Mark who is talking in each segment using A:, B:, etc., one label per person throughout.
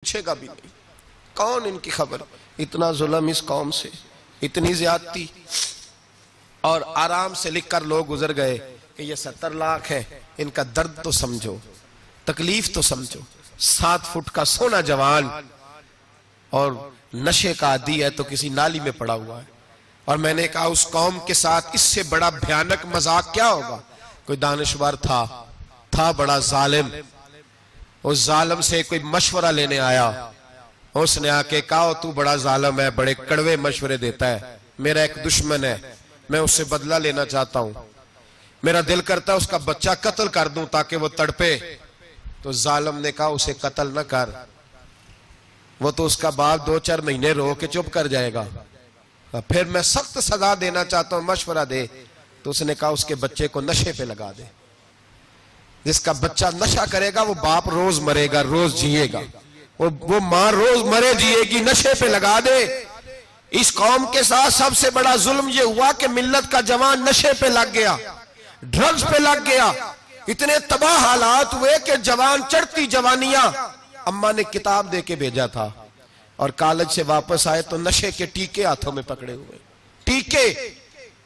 A: पूछेगा भी नहीं। कौन इनकी खबर। इतना जुल्म इस कौम से, इतनी ज्यादती, और आराम से लिखकर लोग गुजर गए कि ये 70 लाख है, इनका दर्द तो समझो, तकलीफ तो समझो। 7 फुट का सोना जवान और नशे का आदी है तो किसी नाली में पड़ा हुआ है। और मैंने कहा उस कौम के साथ इससे बड़ा भयानक मजाक क्या होगा। कोई दानिशवर था बड़ा जालिम, उस जालिम से कोई मशवरा लेने आया, उसने आके कहा तू बड़ा जालिम है, बड़े कड़वे मशवरे देता है, मेरा एक दुश्मन है, मैं उससे बदला लेना चाहता हूं, मेरा दिल करता है उसका बच्चा कत्ल कर दूं ताकि वो तड़पे। तो जालिम ने कहा उसे कत्ल न कर, वो तो उसका बाप 2-4 महीने रो के चुप कर जाएगा, फिर मैं सख्त सजा देना चाहता हूं, मशवरा दे। तो उसने कहा उसके बच्चे को नशे पे लगा दे, जिसका बच्चा नशा करेगा वो बाप रोज मरेगा, रोज जिएगा, वो मां रोज मरे जिएगी, नशे पे लगा दे। इस कौम के साथ सबसे बड़ा जुल्म ये हुआ कि मिल्लत का जवान नशे पे लग गया, ड्रग्स पे लग गया। इतने तबाह हालात हुए कि जवान चढ़ती जवानियां, अम्मा ने किताब दे के भेजा था और कॉलेज से वापस आए तो नशे के टीके हाथों में पकड़े हुए, टीके।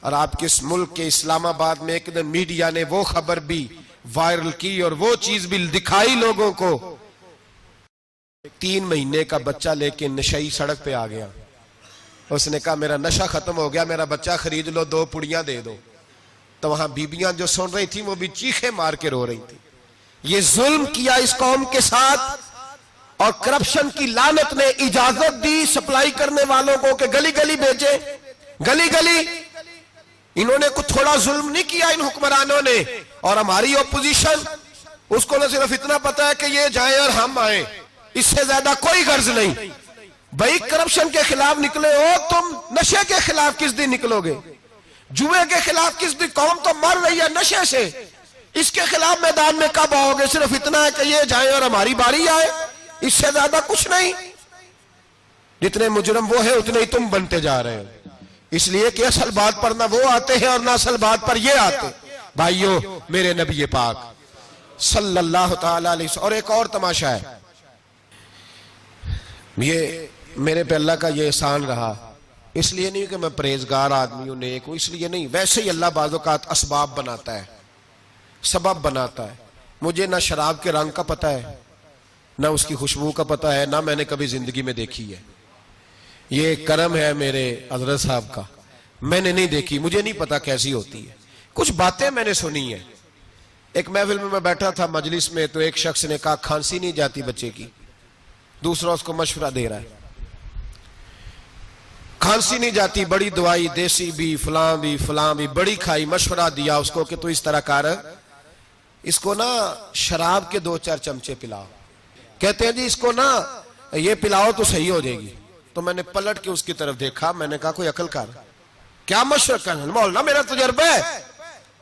A: और आपके इस मुल्क के इस्लामाबाद में एक दिन मीडिया ने वो खबर भी वायरल की और वो चीज भी दिखाई लोगों को। 3 महीने का बच्चा लेके नशई सड़क पे आ गया, उसने कहा मेरा नशा खत्म हो गया, मेरा बच्चा खरीद लो, 2 पुड़ियां दे दो। तो वहां बीबियां जो सुन रही थी वो भी चीखे मार के रो रही थी। ये जुल्म किया इस कौम के साथ, और करप्शन की लानत ने इजाजत दी सप्लाई करने वालों को कि गली गली भेजे, गली गली। इन्होंने कुछ थोड़ा जुल्म नहीं किया इन हुक्मरानों ने। और हमारी ओपोजिशन, उसको न सिर्फ इतना पता है कि ये जाए और हम आए, इससे ज्यादा कोई गर्ज नहीं। भाई करप्शन के खिलाफ निकले हो तुम, नशे के खिलाफ किस दिन निकलोगे, जुए के खिलाफ किस दिन। कौम तो मर रही है नशे से, इसके खिलाफ मैदान में कब आओगे। सिर्फ इतना है कि ये जाए और हमारी बारी आए, इससे ज्यादा कुछ नहीं। जितने मुजरम वो है उतने ही तुम बनते जा रहे हो, इसलिए कि असल बात पर ना वो आते हैं और ना असल बात पर ये आते। भाइयों, मेरे नबी पाक सल्लल्लाहु ताला अलैहि वसल्लम। और एक और तमाशा है, ये मेरे पे अल्लाह का ये एहसान रहा, इसलिए नहीं कि मैं परहेजगार आदमी हूं, नेक हूं, इसलिए नहीं, वैसे ही अल्लाह बाज़-औक़ात असबाब बनाता है, सबब बनाता है। मुझे ना शराब के रंग का पता है, ना उसकी खुशबू का पता है, ना मैंने कभी जिंदगी में देखी है। ये करम है मेरे हजरत साहब का, मैंने नहीं देखी, मुझे नहीं पता कैसी होती है। कुछ बातें मैंने सुनी है। एक महफिल में मैं बैठा था मजलिस में, तो एक शख्स ने कहा खांसी नहीं जाती बच्चे की, दूसरा उसको मशवरा दे रहा है, खांसी नहीं जाती, बड़ी दवाई देसी भी फलां भी बड़ी खाई, मशवरा दिया उसको कि तू इस तरह कर, इसको ना शराब के 2-4 चमचे पिलाओ। कहते हैं जी इसको ना ये पिलाओ तो सही हो जाएगी। तो मैंने पलट के उसकी तरफ देखा, मैंने कहा कोई अकल कर, क्या मशवरा कर मौलाना, मेरा तजर्बा है।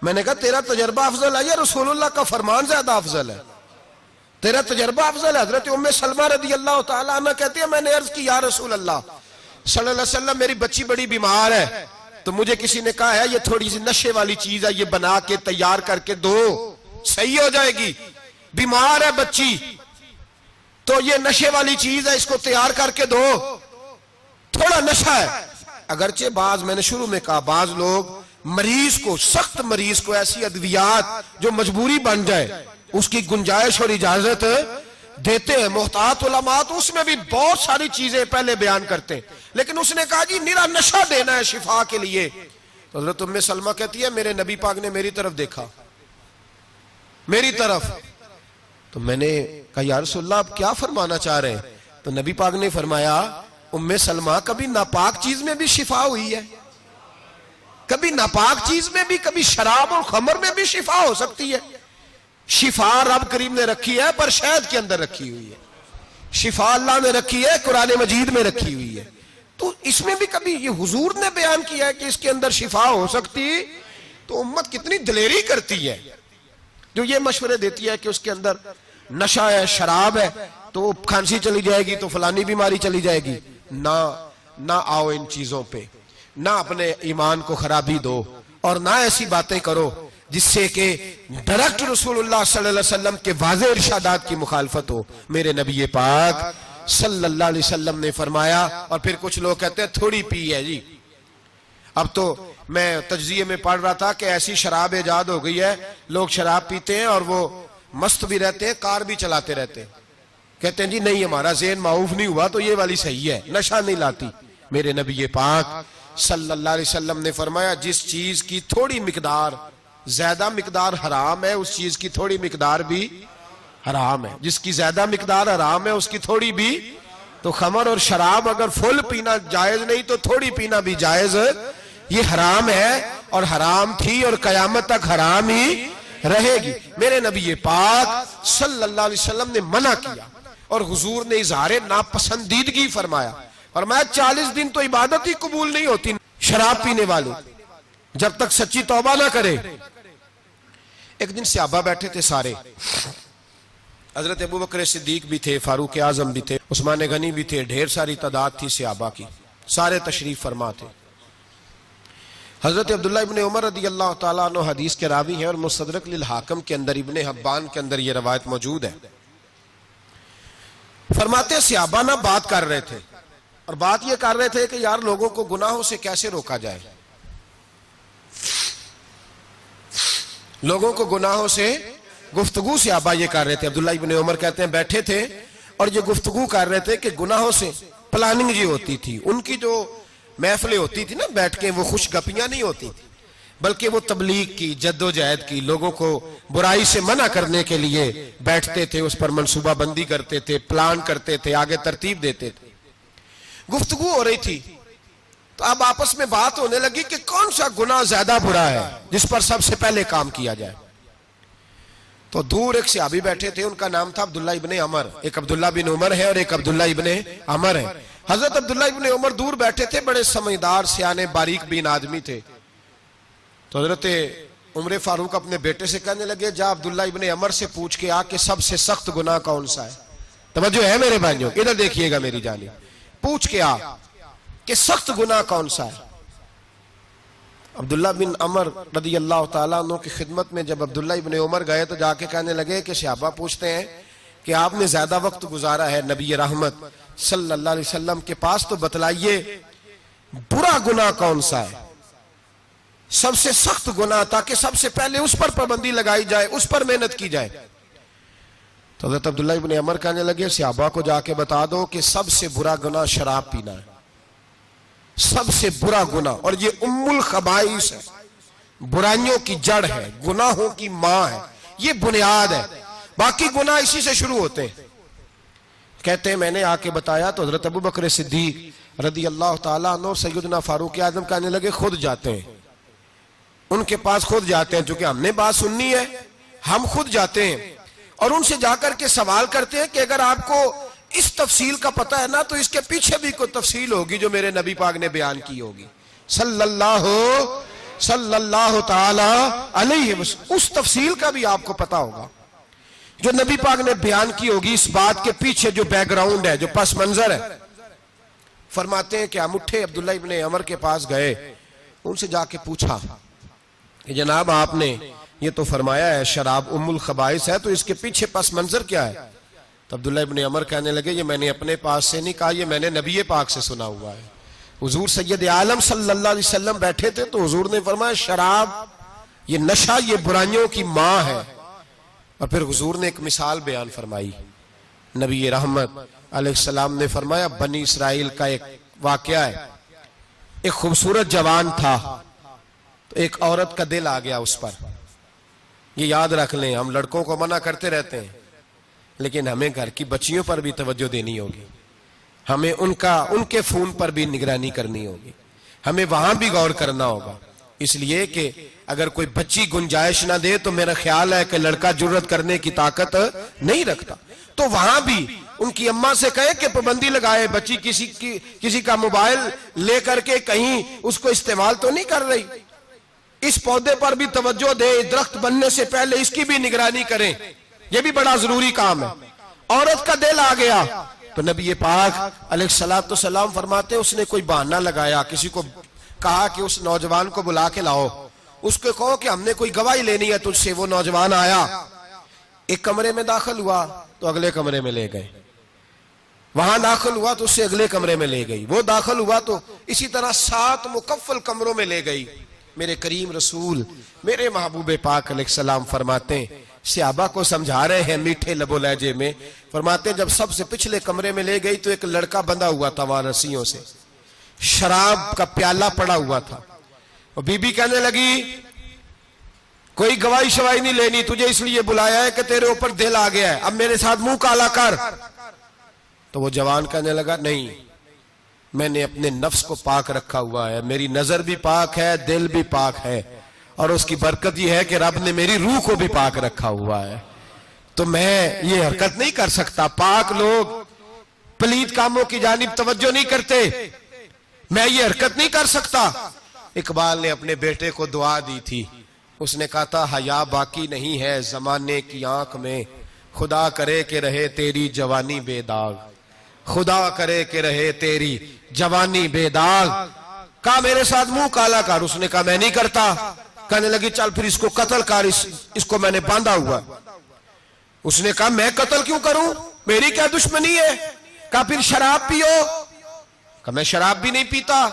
A: मैंने कहा तेरा तजर्बा अफजल है या रसूलुल्लाह का फरमान ज्यादा अफजल है, तेरा तजर्बा अफजल है। हजरत उम्मे सलमा रदी अल्लाह तआला अन्हा कहती है मैंने अर्ज की या रसूल अल्लाह सल्लल्लाहु अलैहि वसल्लम, मेरी बच्ची बड़ी बीमार है, तो मुझे किसी ने कहा है ये थोड़ी सी नशे वाली चीज है, ये बना के तैयार करके दो, सही हो जाएगी। बीमार है बच्ची तो ये नशे वाली चीज है, इसको तैयार करके दो, थोड़ा नशा है। अगरचे बाज, मैंने शुरू में कहा, बाज लोग मरीज को, सख्त मरीज को ऐसी अद्वियात जो मजबूरी बन जाए उसकी गुंजाइश और इजाजत देते हैं। मोहतात उलमा तो उसमें भी बहुत सारी चीजें पहले बयान करते हैं, लेकिन उसने कहा जी निरा नशा देना है शिफा के लिए। तो हज़रत उम्मे सलमा कहती है मेरे नबी पाक ने मेरी तरफ देखा, मेरी तरफ, तो मैंने कहा या रसूलल्लाह आप क्या फरमाना चाह रहे हैं। तो नबी पाक ने फरमाया उम्मे सलमा कभी नापाक चीज में भी शिफा हुई है, कभी नापाक चीज में भी, कभी शराब और खमर में भी शिफा हो सकती है। शिफा रब करीम ने रखी है पर शहद के अंदर रखी हुई है, शिफा अल्लाह ने रखी है कुरान मजीद में रखी हुई है। तो इसमें भी कभी ये हुजूर ने बयान किया है कि इसके अंदर शिफा हो सकती, तो उम्मत कितनी दिलेरी करती है जो ये मशवरे देती है कि उसके अंदर नशा है, शराब है, तो खांसी चली जाएगी तो फलानी बीमारी चली जाएगी। ना आओ इन चीजों पे, ना अपने ईमान को खराबी दो, और ना ऐसी बातें करो जिससे कि डायरेक्ट रसूलुल्लाह सल्लल्लाहु अलैहि वसल्लम के वाज़ेह इरशादात की मुखालफत हो। मेरे नबी पाक सल्लल्लाहु अलैहि वसल्लम ने फरमाया। और फिर कुछ लोग कहते हैं थोड़ी पी है जी। अब तो मैं तज्जिए में पढ़ रहा था कि ऐसी शराब इजाद हो गई है, लोग शराब पीते हैं और वो मस्त भी रहते हैं, कार भी चलाते रहते हैं। कहते हैं जी नहीं, हमारा ज़हन माऊफ नहीं हुआ तो ये वाली सही है, नशा नहीं लाती। मेरे नबी पाक सल्लल्लाहु अलैहि वसल्लम ने फरमाया जिस चीज की थोड़ी मिकदार, ज्यादा मिकदार हराम है, उस चीज की थोड़ी मिकदार भी हराम है। जिसकी ज्यादा मिकदार हराम है उसकी थोड़ी भी। तो खमर और शराब अगर फुल पीना जायज नहीं तो थोड़ी पीना भी जायज, ये हराम है और हराम थी और कयामत तक हराम ही रहेगी। मेरे नबी पाक सल्लल्लाहु अलैहि वसल्लम ने मना किया और हुजूर ने इजहार नापसंदीदगी फरमाया। और मैं 40 दिन तो इबादत ही कबूल नहीं होती शराब पीने वाले, जब तक सच्ची तौबा ना करे। एक दिन सहाबा बैठे थे सारे, हजरत अबू बकर सिद्दीक भी थे, फारूक आजम भी थे, उस्मान गनी भी थे, ढेर सारी तादाद थी सहाबा की, सारे तशरीफ फरमा थे। हजरत अब्दुल्लाह इब्ने उमर रदी अल्लाह ताला अन्हु हदीस के रावी हैं और मुस्तदरक लिल हाकिम के अंदर, इब्ने हब्बान के अंदर यह रवायत मौजूद है। फरमाते सहाबा ना बात कर रहे थे और बात यह कर रहे थे कि यार लोगों को गुनाहों से कैसे रोका जाए, लोगों को गुनाहों से गुफ्तगू सहाबा ये कर रहे थे। अब्दुल्लाह इब्ने उमर कहते हैं बैठे थे और ये गुफ्तगू कर रहे थे कि गुनाहों से प्लानिंग जी होती थी, उनकी जो महफिलें होती थी ना बैठ के, वो खुश गपियां नहीं होती थी, बल्कि वो तबलीग की, जद्दोजहद की, लोगों को बुराई से मना करने के लिए बैठते थे, उस पर मनसूबाबंदी करते थे, प्लान करते थे, आगे तरतीब देते थे। गुफ्तगू हो रही थी तो अब आपस में बात होने लगी कि कौन सा गुनाह ज्यादा बुरा है जिस पर सबसे पहले काम किया जाए। तो दूर एक सहाबी बैठे थे, उनका नाम था अब्दुल्लाह इब्ने अमर। एक अब्दुल्लाह बिन उमर है और एक अब्दुल्लाह इब्ने अमर है। हजरत अब्दुल्लाह इब्ने उमर दूर बैठे थे, बड़े समझदार सियाने बारीक बीन आदमी थे। तो हजरत उमर फारूक अपने बेटे से कहने लगे जा अब्दुल्लाह इब्ने अमर से पूछ के आ कि सबसे सख्त गुनाह कौन सा है। तवज्जो है मेरे भाइयों, इधर देखिएगा मेरी जानिब, पूछ के आ कि सख्त गुनाह कौन सा है। अब्दुल्लाह बिन अमर रदी अल्लाह ताला अन्हु की खिदमत में जब अब्दुल्लाह इब्ने उमर गए तो जाके कहने लगे कि सहाबा पूछते हैं कि आपने ज्यादा वक्त गुजारा है नबी रहमत सल्लल्लाहु अलैहि वसल्लम के पास, तो बतलाइए बुरा गुनाह कौन सा है, सबसे सख्त गुनाह, ताकि सबसे पहले उस पर पाबंदी लगाई जाए, उस पर मेहनत की जाए। तो हज़रत अब्दुल्लाह इब्ने अमर कहने लगे सहाबा को जाके बता दो कि सबसे बुरा गुनाह शराब पीना है, सबसे बुरा गुनाह, और ये उम्मुल खबाइस है, बुराइयों की जड़ है, गुनाहों की मां है, ये बुनियाद है, बाकी गुनाह इसी से शुरू होते हैं। कहते हैं मैंने आके बताया तो हजरत अबू बकर सिद्दीक रदी अल्लाह ताला अन्हु सैयदना फारूक आजम कहने लगे खुद जाते हैं, उनके पास खुद जाते हैं, क्योंकि हमने बात सुननी है, हम खुद जाते हैं और उनसे जाकर के सवाल करते हैं कि अगर आपको इस तफसील का पता है ना तो इसके पीछे भी कोई तफसील होगी जो मेरे नबी पाक ने बयान की होगी सल्लल्लाहु ताला अलैहि वसल्लम, उस तफसील का भी आपको पता होगा जो नबी पाक ने बयान की होगी, इस बात के पीछे जो बैकग्राउंड है, जो पस मंजर है। फरमाते हैं कि हम उठे, अब्दुल्लाह इब्ने अमर के पास गए, उनसे जाके पूछा कि जनाब आपने ये तो फरमाया है शराब उम्मुल खबाइस है, तो इसके पीछे पस मंजर क्या है। तो अब्दुल्लाह इब्ने अमर कहने लगे ये मैंने अपने पास से नहीं कहा, ये मैंने नबी पाक से सुना हुआ है। हुजूर सैयद आलम सल्लल्लाहु अलैहि वसल्लम बैठे थे तो हुजूर ने फरमाया शराब ये नशा, ये बुराइयों की मां है। और फिर हुजूर ने एक मिसाल बयान फरमाई, नबी रहमत अलैहिस्सलाम ने फरमाया बनी इसराइल का एक वाकया है, एक खूबसूरत जवान था, तो एक औरत का दिल आ गया उस पर। ये याद रख लें, हम लड़कों को मना करते रहते हैं लेकिन हमें घर की बच्चियों पर भी तवज्जो देनी होगी, हमें उनके खून पर भी निगरानी करनी होगी, हमें वहां भी गौर करना होगा। इसलिए कि अगर कोई बच्ची गुंजाइश ना दे तो मेरा ख्याल है कि लड़का जुर्रत करने की ताकत नहीं रखता, तो वहां भी उनकी अम्मा से कहे कि पाबंदी लगाए, बच्ची किसी का मोबाइल लेकर के कहीं उसको इस्तेमाल तो नहीं कर रही, इस पौधे पर भी तवज्जो दे, दरख्त बनने से पहले इसकी भी निगरानी करें, यह भी बड़ा जरूरी काम है। औरत का दिल आ गया तो नबी पाक अलैहिस्सलातु वस्सलाम फरमाते उसने कोई बहाना लगाया, किसी को कहा कि उस नौजवान को बुला के लाओ, उसको कहो कि हमने कोई गवाही लेनी है तुझसे। वो नौजवान आया, एक कमरे में दाखिल हुआ तो अगले कमरे में ले गए, वहां दाखिल हुआ तो उससे अगले कमरे में ले गई, वो दाखिल हुआ तो इसी तरह 7 मुकफ्फल कमरों में ले गई। मेरे करीम रसूल मेरे महबूब पाक अलैहिस्सलाम फरमाते हैं, सहाबा को समझा रहे हैं मीठे लबो लहजे में, फरमाते हैं जब सबसे पिछले कमरे में ले गई तो एक लड़का बंधा हुआ था वहां रस्सियों से, शराब का प्याला पड़ा हुआ था। और बीबी कहने लगी कोई गवाही शवाही नहीं लेनी, तुझे इसलिए बुलाया है कि तेरे ऊपर दिल आ गया है, अब मेरे साथ मुंह काला कर। तो वो जवान कहने लगा नहीं, मैंने अपने नफ्स को पाक रखा हुआ है, मेरी नजर भी पाक है, दिल भी पाक है, और उसकी बरकत यह है कि रब ने मेरी रूह को भी पाक रखा हुआ है, तो मैं ये हरकत नहीं कर सकता। पाक लोग पलीत कामों की जानिब तवज्जो नहीं करते, मैं ये हरकत नहीं कर सकता। इकबाल ने अपने बेटे को दुआ दी थी, उसने कहा था हया बाकी नहीं है जमाने की आंख में, खुदा करे कि रहे तेरी जवानी बेदाग, खुदा करे कि रहे तेरी जवानी बेदाग। कहा मेरे साथ मुंह काला कर, उसने कहा मैं नहीं करता। कहने लगी चल फिर इसको कत्ल कर, इसको मैंने बांधा हुआ। उसने कहा मैं कत्ल क्यों करूं, मेरी क्या दुश्मनी है। कहा फिर शराब पियो, कहा मैं शराब भी नहीं पीता।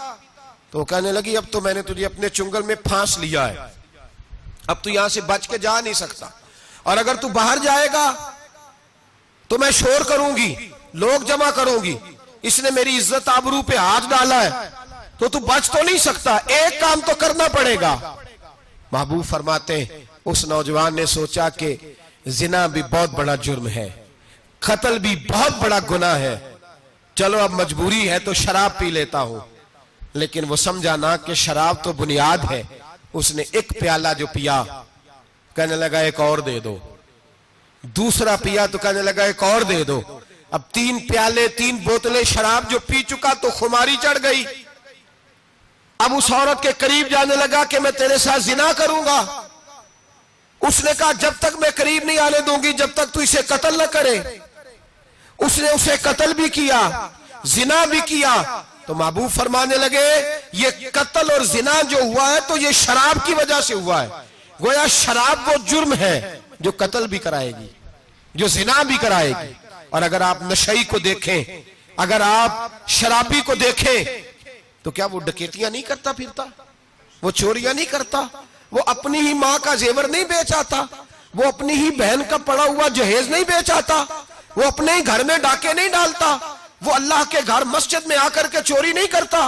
A: तो कहने लगी अब तो मैंने तुझे अपने चुंगल में फांस लिया है, अब तू यहां से बच के जा नहीं सकता, और अगर तू बाहर जाएगा तो मैं शोर करूंगी, लोग जमा करूंगी, इसने मेरी इज्जत आबरू पे हाथ डाला है, तो तू बच तो नहीं सकता, एक काम तो करना पड़ेगा। महबूब फरमाते उस नौजवान ने सोचा कि जिना भी बहुत बड़ा जुर्म है, कत्ल भी बहुत बड़ा गुनाह है, चलो अब मजबूरी है तो शराब पी लेता हूं। लेकिन वो समझा ना कि शराब तो बुनियाद है। उसने एक प्याला जो पिया, कहने लगा एक और दे दो, दूसरा पिया तो कहने लगा एक और दे दो। अब 3 प्याले 3 बोतलें शराब जो पी चुका तो खुमारी चढ़ गई। अब उस औरत के करीब जाने लगा कि मैं तेरे साथ जिना करूंगा। उसने कहा जब तक मैं करीब नहीं आने दूंगी जब तक तू इसे कत्ल न करे। उसने उसे कत्ल भी किया, जिना भी किया। तो महबूब फरमाने लगे ये कत्ल और जिना जो हुआ है तो ये शराब की वजह से हुआ है। गोया शराब वो जुर्म है जो कत्ल भी कराएगी, जो जिना भी कराएगी। और अगर आप नशई को देखें, अगर आप शराबी को देखें, तो क्या वो डकैतियां नहीं करता फिरता, वो चोरियां नहीं करता, वो अपनी ही मां का जेवर नहीं बेच आता, वो अपनी ही बहन का पड़ा हुआ जहेज नहीं बेच आता, वो अपने ही घर में डाके नहीं डालता, वो अल्लाह के घर मस्जिद में आकर के चोरी नहीं करता।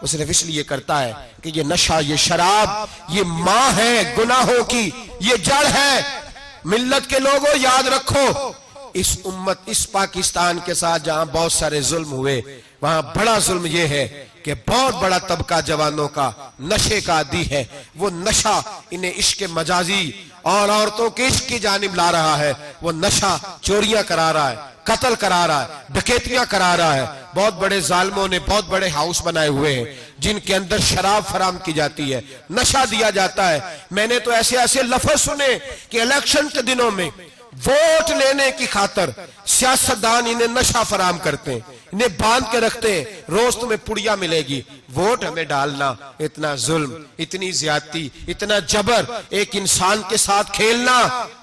A: वो सिर्फ इसलिए करता है कि ये नशा, ये शराब, ये मां है गुनाहों की, ये जड़ है। मिल्लत के लोगों याद रखो, इस उम्मत, इस पाकिस्तान के साथ जहां बहुत सारे जुल्म हुए, वहां बड़ा जुल्म यह है कि बहुत बड़ा तबका जवानों का नशे का आदी है। वो नशा इन्हें इश्क मजाजी और औरतों के इश्क की जानिब ला रहा है। वो नशा चोरियां करा रहा है, कत्ल करा रहा है, डकैतियां करा रहा है। बहुत बड़े जालिमों ने बहुत बड़े हाउस बनाए हुए हैं जिनके अंदर शराब फराम की जाती है, नशा दिया जाता है। मैंने तो ऐसे ऐसे लफ्ज सुने कि इलेक्शन के दिनों में वोट लेने की खातर सियासतदान इन्हें नशा फराम करते हैं, इन्हें बांध के रखते हैं, रोज तुम्हें पुड़िया मिलेगी, वोट हमें डालना। इतना जुल्म, इतनी ज्यादती, इतना जबर, एक इंसान के साथ खेलना।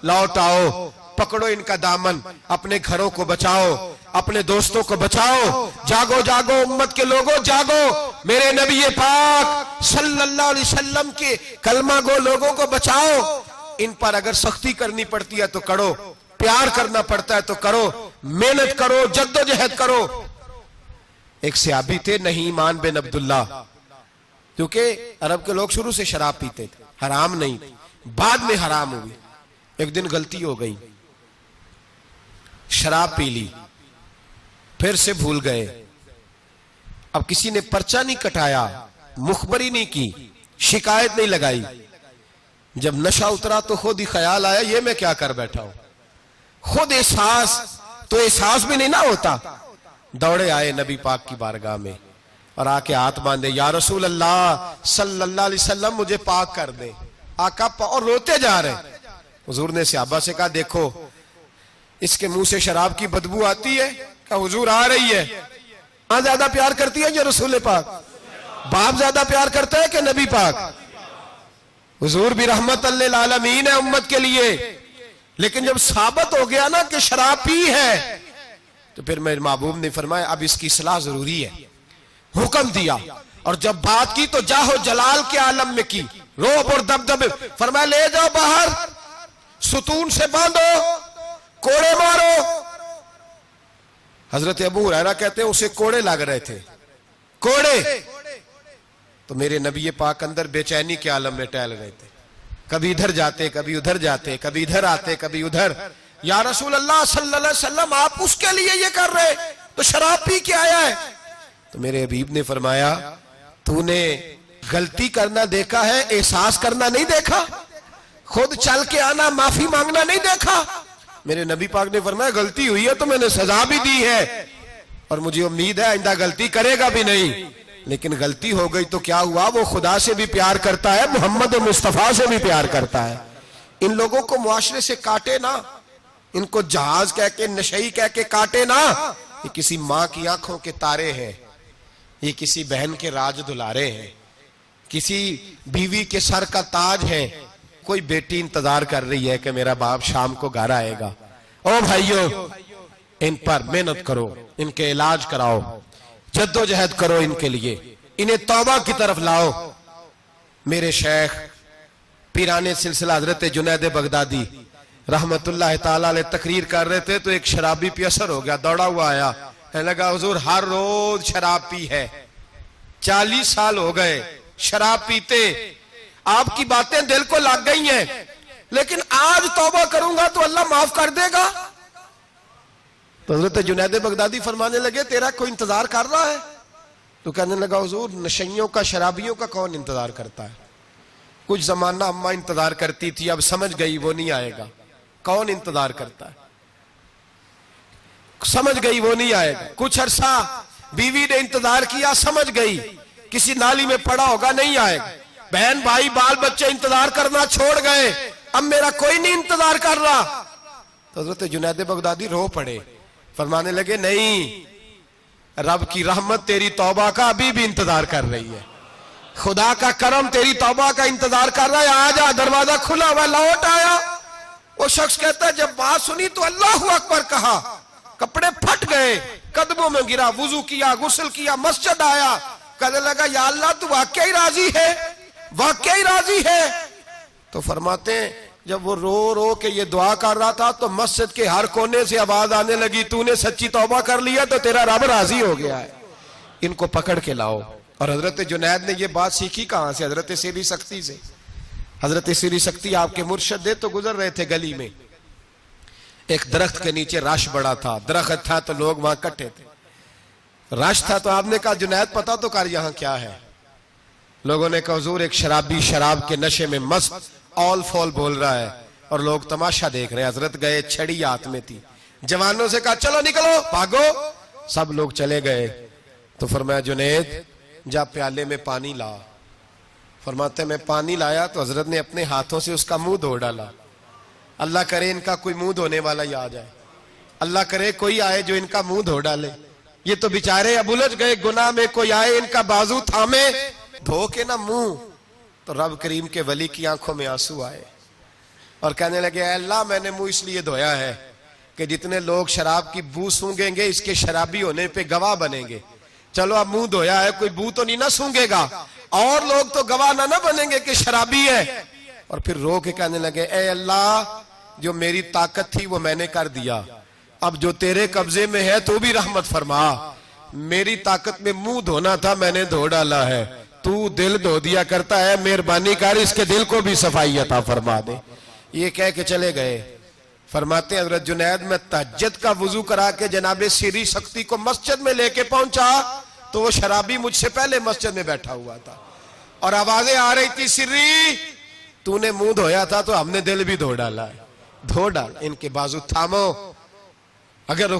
A: लौट आओ, पकड़ो इनका दामन, अपने घरों को बचाओ, अपने दोस्तों को बचाओ। जागो जागो उम्मत के लोगों, जागो। मेरे नबी पाक सल्लल्लाहु अलैहि वसल्लम के कलमा गो लोगों को बचाओ। इन पर अगर सख्ती करनी पड़ती है तो करो, प्यार करना पड़ता है तो करो, मेहनत करो, जद्दोजहद करो। एक सहाबी थे नहीमान बिन अब्दुल्ला, क्योंकि अरब के लोग शुरू से शराब पीते थे, हराम नहीं, बाद में हराम हुई। एक दिन गलती हो गई, शराब पी ली, फिर से भूल गए। अब किसी ने पर्चा नहीं कटाया, मुखबरी नहीं की, शिकायत नहीं लगाई। जब नशा उतरा तो खुद ही ख्याल आया ये मैं क्या कर बैठा हूं। खुद एहसास, तो एहसास भी नहीं ना होता। दौड़े आए नबी पाक की बारगाह में और आके हाथ बांधे, या रसूल अल्लाह सल्लल्लाहु अलैहि वसल्लम मुझे पाक कर दे। आका और रोते जा रहे। हुजूर ने सहाबा से कहा देखो इसके मुंह से शराब की बदबू आती है। क्या हुजूर आ रही है? मां ज्यादा प्यार करती है या रसूल पाक? बाप ज्यादा प्यार करता है कि नबी पाक? हुजूर भी रहमतुल लिल आलमीन है उम्मत के लिए। लेकिन जब साबित हो गया ना कि शराब पी है तो फिर मेरे महबूब ने फरमाया अब इसकी सलाह जरूरी है, हुक्म दिया। और जब बात की तो जाहो जलाल के आलम में की, रोब और दबदबे, फरमाया ले जाओ बाहर, सुतून से बांधो, कोड़े मारो। हजरत अबू हुरैरा कहते हैं उसे कोड़े लग रहे थे, कोड़े। तो मेरे नबी पाक अंदर बेचैनी के आलम में टहल रहे थे, कभी इधर जाते कभी उधर जाते, कभी इधर आते कभी उधर। या रसूल अल्लाह सल्लल्लाहु अलैहि वसल्लम आप उसके लिए ये कर रहे, तो शराब पी के आया है। तो मेरे हबीब ने फरमाया तूने गलती करना देखा है, एहसास करना नहीं देखा, खुद चल के आना माफी मांगना नहीं देखा। मेरे नबी पाक ने फरमाया गलती हुई है तो मैंने सजा भी दी है और मुझे उम्मीद है आइंदा गलती करेगा भी नहीं। लेकिन गलती हो गई तो क्या हुआ, वो खुदा से भी प्यार करता है, मोहम्मद मुस्तफा से भी प्यार करता है। इन लोगों को मुआशरे से काटे ना, इनको जहाज कह के नशई कह के काटे ना। ये किसी माँ की आंखों के तारे हैं, ये किसी बहन के राज दुलारे हैं, किसी बीवी के सर का ताज है। कोई बेटी इंतजार कर रही है कि मेरा बाप शाम को घर आएगा। ओ भाइयों, इन पर मेहनत करो, इनके इलाज कराओ, जद्दोजहद करो इनके लिए, इन्हें तौबा की तरफ लाओ। मेरे शेख पीराने सिलसिला हजरत जुनैद बगदादी रहमतुल्लाह ताला अलैह तकरीर कर रहे थे तो एक शराबी पे असर हो गया, दौड़ा हुआ आया, कहने लगा हुजूर हर रोज शराब पी है, 40 साल हो गए शराब पीते, आपकी बातें दिल को लग गई हैं, लेकिन आज तौबा करूंगा तो अल्लाह माफ कर देगा। तो हजरत जुनैद बगदादी फरमाने लगे तेरा कोई इंतजार कर रहा है? तो कहने लगा हुजूर नशइयों का शराबियों का कौन इंतजार करता है? कुछ जमाना अम्मा इंतजार करती थी, अब समझ गई वो नहीं आएगा। कौन इंतजार करता है? समझ गई वो नहीं आएगा। कुछ अरसा बीवी ने इंतजार किया, समझ गई किसी नाली में पड़ा होगा, नहीं आएगा। बहन भाई बाल बच्चे इंतजार करना छोड़ गए, अब मेरा कोई नहीं इंतजार कर रहा। तो हजरत जुनैद बगदादी रो पड़े, फरमाने लगे नहीं, रब की रहमत तेरी तौबा का अभी भी इंतजार कर रही है, खुदा का करम तेरी तौबा का इंतजार कर रहा है, आजा, दरवाजा खुला हुआ, लौट आया। वो शख्स कहता है जब बात सुनी तो अल्लाहु अकबर कहा, कपड़े फट गए, कदमों में गिरा, वुजू किया, गुस्ल किया, मस्जिद आया, कहने लगा या अल्लाह तू वाकई ही राजी है, वाकई राजी है। तो फरमाते हैं जब वो रो रो के ये दुआ कर रहा था तो मस्जिद के हर कोने से आवाज आने लगी, तूने सच्ची तौबा कर लिया तो तेरा रब राजी हो गया है, इनको पकड़ के लाओ। और हजरत जुनैद ने ये बात सीखी कहां से? हजरत सीरी सख्ती से। हजरत सीरी सख्ती आपके मुर्शद दे तो गुजर रहे थे गली में, एक दरख्त के नीचे रश बड़ा था, दरख्त था तो लोग वहां इकट्ठे थे, रश था तो आपने कहा जुनैद पता तो कर यहां क्या है। लोगों ने कहा हुजूर एक शराबी शराब के नशे में मस्त ऑल फॉल बोल रहा है और लोग तमाशा देख रहे हैं। हजरत गए, छड़ी हाथ में थी, जवानों से कहा चलो निकलो भागो, सब लोग चले गए। तो फरमाया जुनैद जा प्याले में पानी ला। फरमाते मैं पानी लाया तो हजरत ने अपने हाथों से उसका मुंह धो डाला। अल्लाह करे इनका कोई मुंह धोने वाला ही आ जाए, अल्लाह करे कोई आए जो इनका मुंह धो डाले। ये तो बेचारे अब उलझ गए गुनाह में, कोई आए इनका बाजू थामे, धो के ना मुंह। तो रब करीम के वली की आंखों में आंसू आए और कहने लगे अल्लाह मैंने मुंह इसलिए धोया है कि जितने लोग शराब की बू सूंघेंगे इसके शराबी होने पे गवाह बनेंगे। चलो अब मुंह धोया है, कोई बू तो नहीं ना सूंघेगा और लोग तो गवाह ना बनेंगे कि शराबी है। और फिर रो के कहने लगे ए अल्लाह जो मेरी ताकत थी वो मैंने कर दिया, अब जो तेरे कब्जे में है तू भी रहमत फरमा। मेरी ताकत में मुंह धोना था, मैंने धो डाला है, तू दिल धो दिया करता है, मेहरबानी कर इसके दिल को भी सफाई अता फरमा दे। ये कह के चले गए। फरमाते हैं हजरत जुनैद में तहज्जुद का वुजू करा के जनाबे सीरी सख्ती को मस्जिद में लेके पहुंचा तो वो शराबी मुझसे पहले मस्जिद में बैठा हुआ था और आवाजें आ रही थी, सिर्री तूने मुंह धोया था तो हमने दिल भी धो डाला है, धो डाल, इनके बाजू थामो। अगर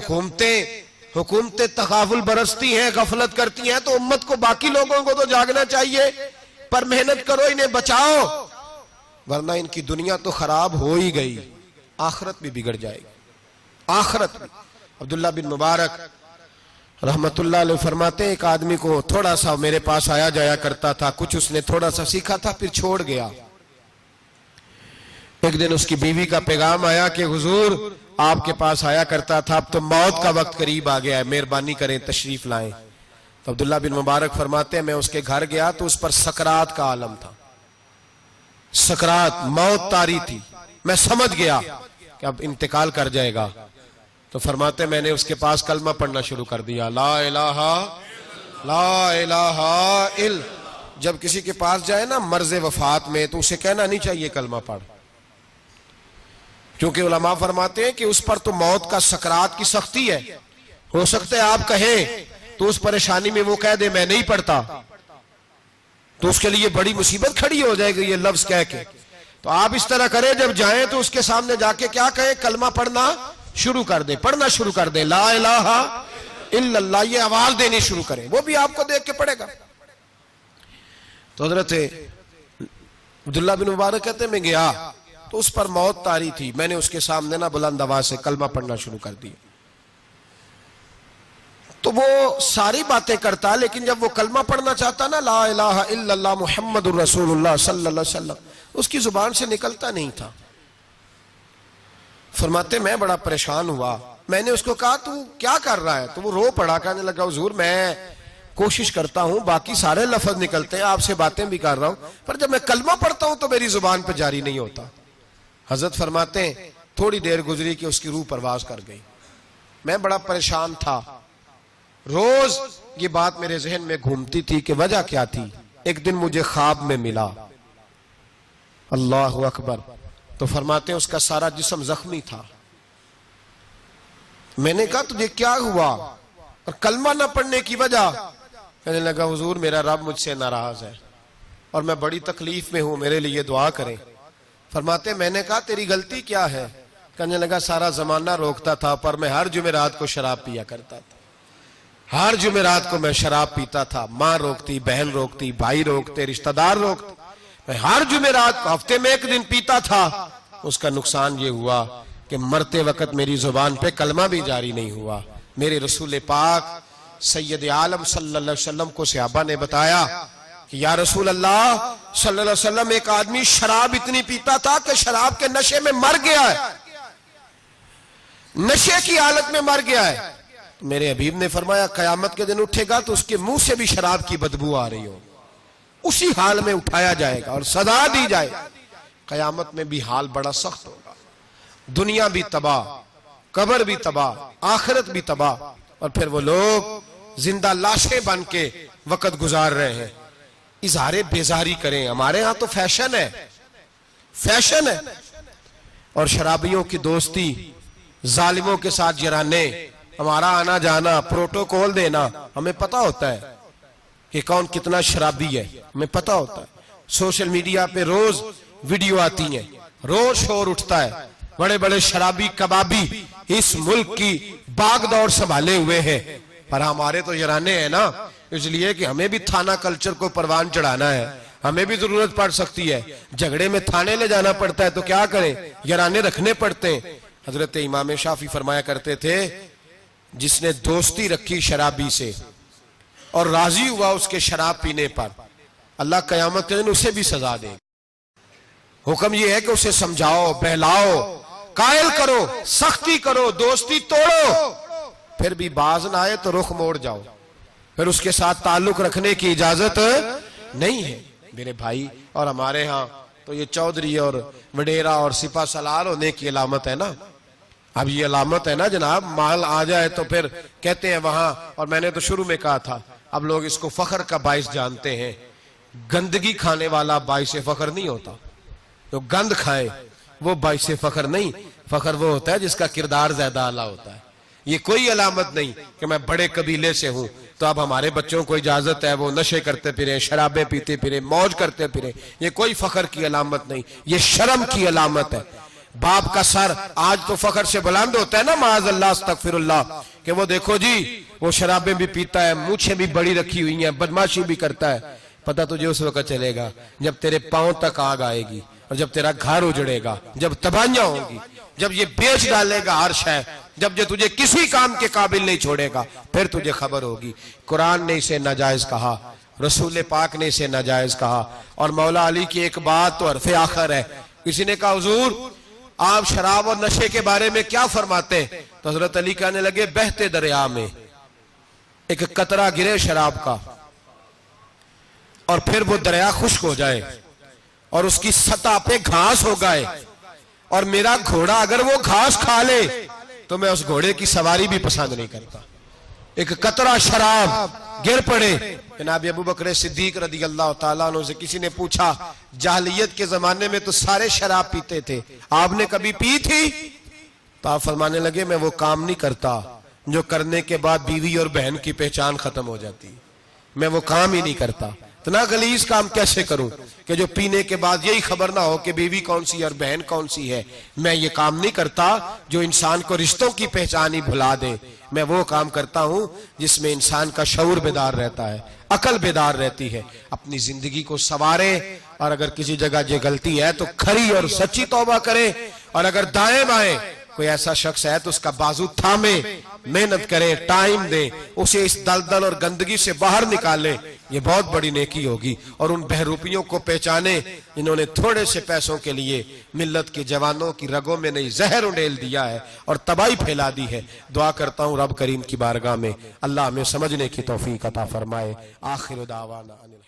A: हुकूमतें तकाफुल बरसती हैं, गफलत करती हैं तो उम्मत को, बाकी लोगों को तो जागना चाहिए, पर मेहनत करो, इन्हें बचाओ, वरना इनकी दुनिया तो खराब हो ही गई, आखिरत भी बिगड़ जाएगी, आखिरत भी। अब्दुल्ला बिन मुबारक रहमतुल्लाह अलैह फरमाते हैं एक आदमी को थोड़ा सा मेरे पास आया जाया करता था, कुछ उसने थोड़ा सा सीखा था फिर छोड़ गया। एक दिन उसकी बीवी का पैगाम आया कि हुजूर आपके पास आया करता था, अब तो मौत का वक्त करीब आ गया है, मेहरबानी करें तशरीफ लाएं। तो अब्दुल्ला बिन मुबारक फरमाते हैं मैं उसके घर गया तो उस पर सकरात का आलम था, सकरात मौत तारी थी। मैं समझ गया कि अब इंतकाल कर जाएगा। तो फरमाते मैंने उसके पास कलमा पढ़ना शुरू कर दिया, ला इलाहा इल। जब किसी के पास जाए ना मर्ज़े वफात में तो उसे कहना नहीं चाहिए कलमा पढ़, क्योंकि उलमा फरमाते हैं कि उस पर तो मौत का सकरात की सख्ती है। हो सकता है आप कहें तो उस परेशानी में वो कह दे मैं नहीं पढ़ता, तो उसके लिए बड़ी मुसीबत खड़ी हो जाएगी ये लफ्ज कह के। तो आप इस तरह करें, जब जाएं तो उसके सामने जाके क्या कहें, कलमा पढ़ना शुरू कर दे, पढ़ना शुरू कर दे, ला इलाहा इल्लल्लाह, ये आवाज देनी शुरू करें, वो भी आपको देख के पढ़ेगा। तो हजरत अब्दुल्ला बिन मुबारक कहते मैं गया तो उस पर मौत तारी थी। मैंने उसके सामने ना बुलंद आवाज से कलमा पढ़ना शुरू कर दिया। तो वो सारी बातें करता, लेकिन जब वो कलमा पढ़ना चाहता ना, ला इलाहा इल्लल्लाह मुहम्मदुर रसूलुल्लाह सल्लल्लाहु अलैहि वसल्लम, उसकी जुबान से निकलता नहीं था। फरमाते मैं बड़ा परेशान हुआ। मैंने उसको कहा तू क्या कर रहा है? तो वो रो पड़ा, कहने लगा हुजूर मैं कोशिश करता हूं, बाकी सारे लफ्ज निकलते हैं, आपसे बातें भी कर रहा हूं, पर जब मैं कलमा पढ़ता हूं तो मेरी जुबान पर जारी नहीं होता। हजरत फरमाते हैं थोड़ी देर गुजरी कि उसकी रूह परवाज कर गई। मैं बड़ा परेशान था, रोज ये बात मेरे जहन में घूमती थी कि वजह क्या थी। एक दिन मुझे ख्वाब में मिला, अल्लाह अकबर। तो फरमाते हैं उसका सारा जिस्म जख्मी था। मैंने कहा तुझे क्या हुआ? और कलमा ना पढ़ने की वजह? कहने लगा हुजूर मेरा रब मुझसे नाराज है और मैं बड़ी तकलीफ में हूं, मेरे लिए दुआ करें। फरमाते मैंने कहा तेरी गलती क्या है? कहने लगा सारा जमाना रोकता था, पर मैं हर जुमेरात को शराब पिया करता था, हर जुमेरात को मैं शराब पीता था। माँ रोकती, बहन रोकती, भाई रोकते, रिश्तेदार रोकते, मैं हर जुमेरात को हफ्ते में एक दिन पीता था। उसका नुकसान ये हुआ कि मरते वक्त मेरी जुबान पे कलमा भी जारी नहीं हुआ। मेरे रसूल पाक सैयद आलम सल्लल्लाहु अलैहि वसल्लम को सहाबा ने बताया कि या रसूल अल्लाह सल्लल्लाहु अलैहि वसल्लम, एक आदमी शराब इतनी पीता था कि शराब के नशे में मर गया है, नशे की हालत में मर गया है। मेरे हबीब ने फरमाया कयामत के दिन उठेगा तो उसके मुंह से भी शराब की बदबू आ रही हो, उसी हाल में उठाया जाएगा और सजा दी जाएगी। कयामत में भी हाल बड़ा सख्त होगा, दुनिया भी तबाह, कब्र भी तबाह, आखिरत भी तबाह, और फिर वो लोग जिंदा लाशें बन के वक्त गुजार रहे हैं। इजहारे बेजारी करें, हमारे यहां तो फैशन है, फैशन है। और शराबियों की दोस्ती, जालिमों के साथ जराने, हमारा आना जाना, प्रोटोकॉल देना, हमें पता होता है कि कौन कितना शराबी है, हमें पता होता है। सोशल मीडिया पे रोज वीडियो आती है, रोज शोर उठता है, बड़े बड़े शराबी कबाबी इस मुल्क की बागदौड़ संभाले हुए हैं, पर हमारे तो जराने हैं ना, इसलिए कि हमें भी थाना कल्चर को परवान चढ़ाना है, हमें भी जरूरत पड़ सकती है, झगड़े में थाने ले जाना पड़ता है, तो क्या करें, जराने रखने पड़ते हैं। हजरत इमाम शाफी फरमाया करते थे जिसने दोस्ती रखी शराबी से और राजी हुआ उसके शराब पीने पर, अल्लाह कयामत के दिन उसे भी सजा दे। हुक्म यह है कि उसे समझाओ, बहलाओ, कायल करो, सख्ती करो, दोस्ती तोड़ो, फिर भी बाज ना आए तो रुख मोड़ जाओ, फिर उसके साथ ताल्लुक रखने की इजाजत नहीं है मेरे भाई। और हमारे यहाँ तो ये चौधरी और वडेरा और सिपा सलार होने की अलामत है ना। अब ये अलामत है ना जनाब, माल आ जाए तो फिर कहते हैं वहां, और मैंने तो शुरू में कहा था, अब लोग इसको फख्र का बाइस जानते हैं। गंदगी खाने वाला बाइस फख्र नहीं होता, तो गंद खाए वो बाइस फख्र नहीं, फख्र वो होता है जिसका किरदार ज्यादा आला होता है। ये कोई अलामत नहीं कि मैं बड़े कबीले से हूं तो अब हमारे बच्चों को इजाजत है वो नशे करते फिरे, शराबें पीते फिरे, मौज करते फिरे, ये कोई फख्र की अलामत नहीं, ये शर्म की अलामत है। बाप का सर आज तो फख्र से बुलंद होता है ना, माअज़ल्लाह अस्तगफिरुल्लाह, कि वो देखो जी वो शराबें भी पीता है, मूछें भी बड़ी रखी हुई हैं, बदमाशी भी करता है। पता तुझे उस वक्त चलेगा जब तेरे पांव तक आग आएगी और जब तेरा घर उजड़ेगा, जब तबाहियां होंगी, जब ये बेच डालेगा हर शय, जब ये तुझे किसी काम के काबिल नहीं छोड़ेगा, फिर तुझे खबर होगी। कुरान ने इसे नाजायज कहा, रसूल पाक ने इसे नाजायज कहा। और मौला अली की एक बात तो हरफे आखिर है, किसी ने कहा हुजूर आप शराब और नशे के बारे में क्या फरमाते हैं? तो हजरत अली कहने लगे, बहते दरिया में एक कतरा गिरे शराब का और फिर वो दरिया खुश्क हो जाए और उसकी सतह पे घास हो गए और मेरा घोड़ा अगर वो घास खा ले तो मैं उस घोड़े की सवारी भी पसंद नहीं करता। एक कतरा शराब गिर पड़े। जनाब अबू बकर सिद्दीक रदी अल्लाह ताला अन्हु से किसी ने पूछा, जाहलियत के जमाने में तो सारे शराब पीते थे, आपने कभी पी थी? तो आप फरमाने लगे, मैं वो काम नहीं करता जो करने के बाद बीवी और बहन की पहचान खत्म हो जाती, मैं वो काम ही नहीं करता। इतना गलीज काम कैसे करूं कि जो पीने के बाद यही खबर ना हो कि बीवी कौन सी है और बहन कौन सी है। मैं ये काम नहीं करता जो इंसान को रिश्तों की पहचान ही भुला दे। मैं वो काम करता हूं जिसमें इंसान का शऊर बेदार रहता है, अकल बेदार रहती है, अपनी जिंदगी को संवारे और अगर किसी जगह ये गलती है तो खरी और सच्ची तौबा करे और अगर दाएं बाएं कोई ऐसा शख्स है तो उसका बाजू थामे, मेहनत करे, टाइम दे, उसे इस दलदल और गंदगी से बाहर निकाले। ये बहुत बड़ी नेकी होगी। और उन बहरूपियों को पहचाने जिन्होंने थोड़े से पैसों के लिए मिल्लत के जवानों की रगों में नहीं जहर उंडेल दिया है और तबाही फैला दी है। दुआ करता हूँ रब करीम की बारगाह में अल्लाह हमें समझने की तौफीक अता फरमाए। आखिर दावाना अनिल